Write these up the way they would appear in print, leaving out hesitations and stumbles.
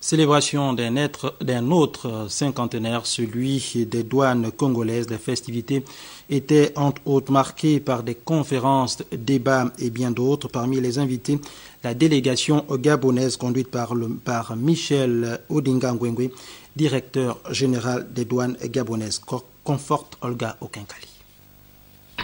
Célébration d'un autre cinquantenaire, celui des douanes congolaises. Les festivités étaient entre autres marquées par des conférences, débats et bien d'autres. Parmi les invités, la délégation gabonaise conduite par Michel Odinga Nguengwe, directeur général des douanes gabonaises. Conforte Olga Okinkali.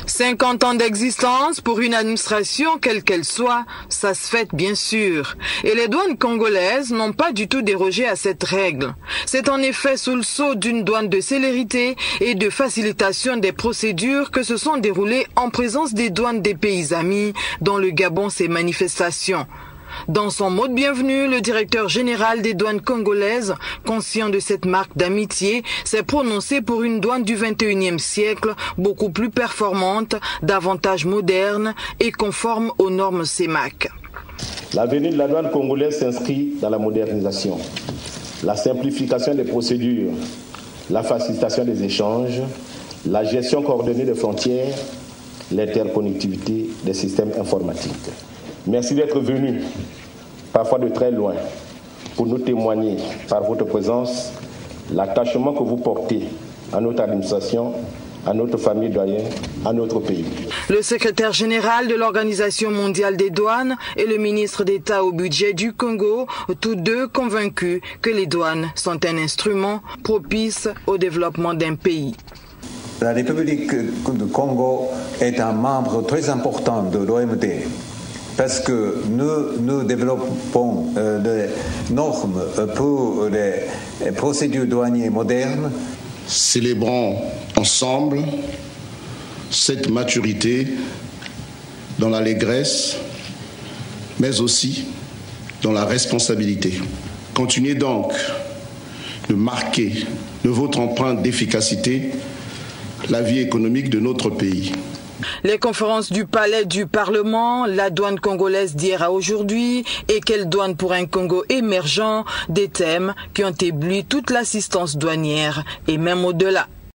50 ans d'existence pour une administration, quelle qu'elle soit, ça se fête bien sûr. Et les douanes congolaises n'ont pas du tout dérogé à cette règle. C'est en effet sous le sceau d'une douane de célérité et de facilitation des procédures que se sont déroulées en présence des douanes des pays amis, dont le Gabon ces manifestations. Dans son mot de bienvenue, le directeur général des douanes congolaises, conscient de cette marque d'amitié, s'est prononcé pour une douane du 21e siècle, beaucoup plus performante, davantage moderne et conforme aux normes CEMAC. L'avenir de la douane congolaise s'inscrit dans la modernisation, la simplification des procédures, la facilitation des échanges, la gestion coordonnée des frontières, l'interconnectivité des systèmes informatiques. Merci d'être venu, parfois de très loin, pour nous témoigner par votre présence l'attachement que vous portez à notre administration, à notre famille douanière, à notre pays. Le secrétaire général de l'Organisation mondiale des douanes et le ministre d'État au budget du Congo, tous deux convaincus que les douanes sont un instrument propice au développement d'un pays. La République du Congo est un membre très important de l'OMD. Parce que nous développons des normes pour les procédures douanières modernes. Célébrons ensemble cette maturité dans l'allégresse, mais aussi dans la responsabilité. Continuez donc de marquer de votre empreinte d'efficacité la vie économique de notre pays. Les conférences du palais du Parlement, la douane congolaise d'hier à aujourd'hui et quelle douane pour un Congo émergent, des thèmes qui ont ébloui toute l'assistance douanière et même au-delà.